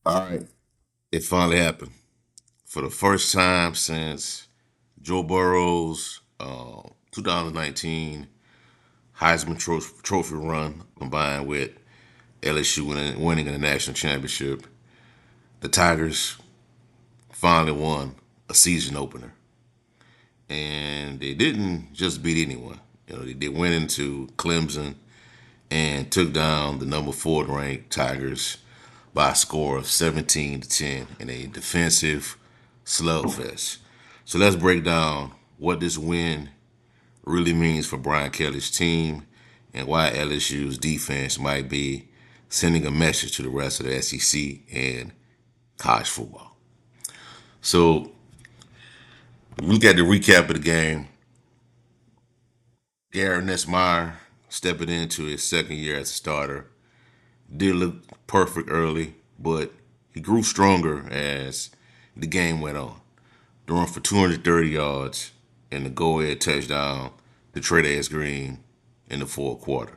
All right, it finally happened. For the first time since Joe Burrow's 2019 Heisman Trophy run combined with LSU winning the national championship, the Tigers finally won a season opener. And they didn't just beat anyone. They went into Clemson and took down the number 4 ranked Tigers by a score of 17-10 in a defensive slugfest. So let's break down what this win really means for Brian Kelly's team and why LSU's defense might be sending a message to the rest of the SEC and college football. So look at the recap of the game. Garrett Nussmeier stepping into his second year as a starter did look perfect early, but he grew stronger as the game went on, throwing for 230 yards and the go-ahead touchdown to Trey Green in the fourth quarter.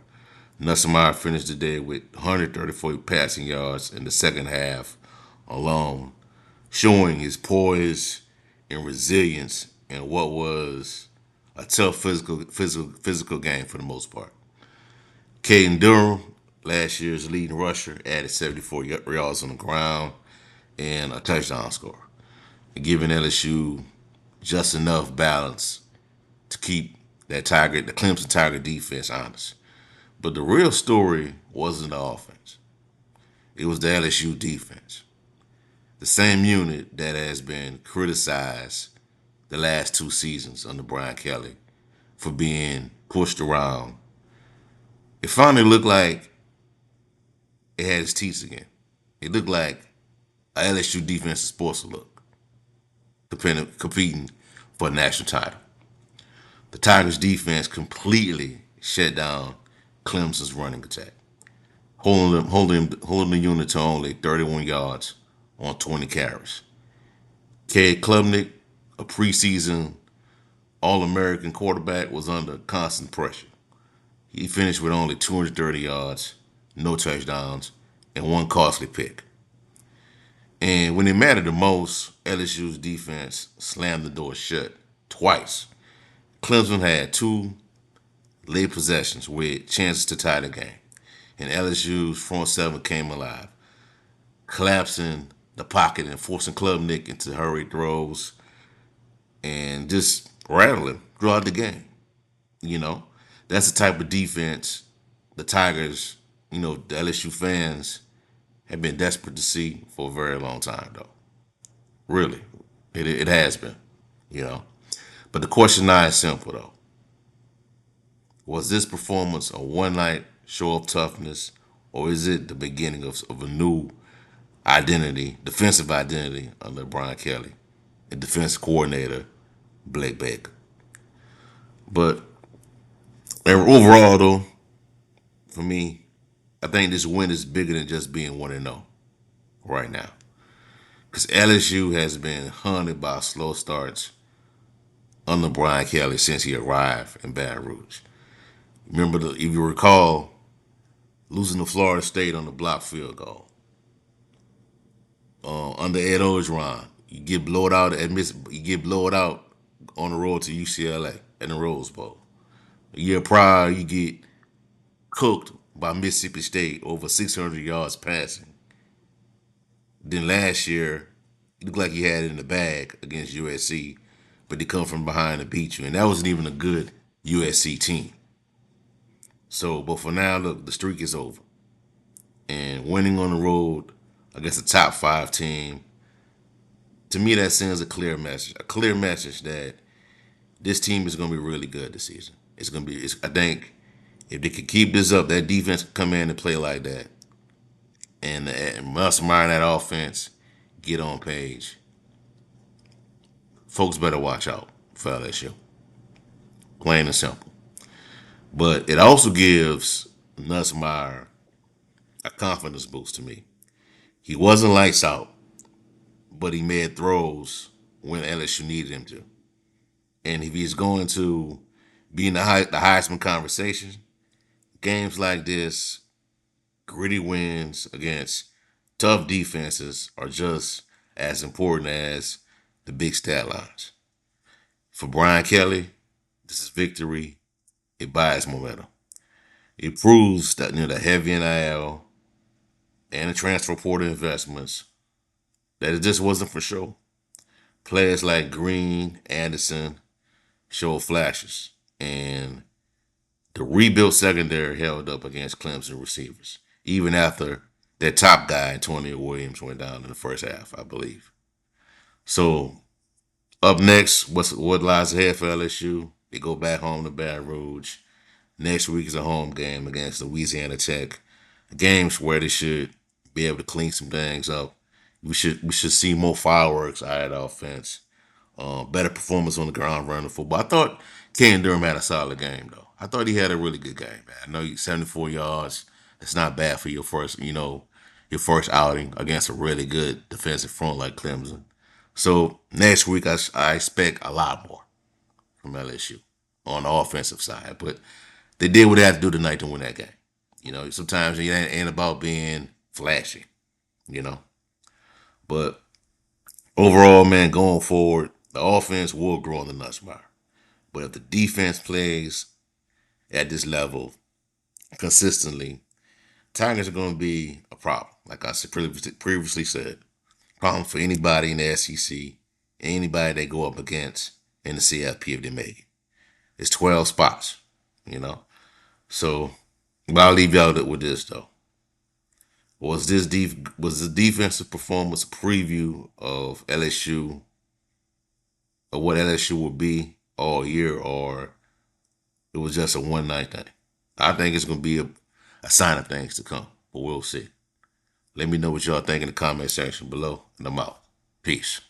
Nussmeier finished the day with 134 passing yards in the second half alone, showing his poise and resilience in what was a tough physical game for the most part. Caden Durham, last year's leading rusher, added 74 yards on the ground and a touchdown score, giving LSU just enough balance to keep the Clemson Tiger defense honest. But the real story wasn't the offense. It was the LSU defense. The same unit that has been criticized the last 2 seasons under Brian Kelly for being pushed around. It finally looked like it had its teeth again. It looked like a LSU defense is supposed to look, competing for a national title. The Tigers defense completely shut down Clemson's running attack, holding the unit to only 31 yards on 20 carries. Cade Klubnik, a preseason All-American quarterback, was under constant pressure. He finished with only 230 yards, no touchdowns, and one costly pick. And when it mattered the most, LSU's defense slammed the door shut twice. Clemson had 2 late possessions with chances to tie the game, and LSU's front seven came alive, collapsing the pocket and forcing Klubnik into hurried throws and just rattling throughout the game. You know, that's the type of defense the Tigers, the LSU fans have been desperate to see for a very long time, though. Really, it has been, you know. But the question now is simple, though. Was this performance a one night show of toughness, or is it the beginning of a new identity, defensive identity under Brian Kelly and defense coordinator Blake Baker? But overall, though, for me, I think this win is bigger than just being 1-0 right now. Because LSU has been haunted by slow starts under Brian Kelly since he arrived in Baton Rouge. If you recall, losing to Florida State on the block field goal. Under Ed Orgeron, you get blowed out on the road to UCLA in the Rose Bowl. A year prior, you get cooked by Mississippi State over 600 yards passing. Then last year, it looked like you had it in the bag against USC, but they come from behind and beat you. And that wasn't even a good USC team. So, but for now, look, the streak is over. And winning on the road against a top 5 team, to me, that sends a clear message that this team is going to be really good this season. It's going to be, I think, if they could keep this up, that defense can come in and play like that. And must mind that offense, get on page. Folks better watch out for LSU. Plain and simple. But it also gives Nussmeier a confidence boost to me. He wasn't lights out, but he made throws when LSU needed him to. And if he's going to be in the Heisman conversation, games like this, gritty wins against Tough defenses are just as important as the big stat lines. For Brian Kelly, this is victory. It buys momentum. It proves that the heavy NIL and the transfer portal investments that it just wasn't for show. Players like Green, Anderson showed flashes, and the rebuilt secondary held up against Clemson receivers, even after their top guy, Antonio Williams, went down in the first half, I believe. So up next, what lies ahead for LSU? They go back home to Baton Rouge. Next week is a home game against Louisiana Tech. Games where they should be able to clean some things up. We should see more fireworks out of the offense. Better performance on the ground running football. I thought Ken Durham had a solid game though. I thought he had a really good game, man. I know 74 yards. It's not bad for your first outing against a really good defensive front like Clemson. So next week I expect a lot more from LSU on the offensive side, but they did what they had to do tonight to win that game. Sometimes it ain't about being flashy, you know. But overall, man, going forward, the offense will grow on the Nussmeier. But if the defense plays at this level consistently, Tigers are going to be a problem. Like I said previously said, problem for anybody in the SEC, anybody they go up against in the CFP if they make it. It's 12 spots, you know. So, but I'll leave y'all with this though. Was the defensive performance a preview of LSU or what LSU will be all year, or it was just a one night thing? I think it's going to be a sign of things to come, but we'll see. Let me know what y'all think in the comment section below, and I'm out. Peace.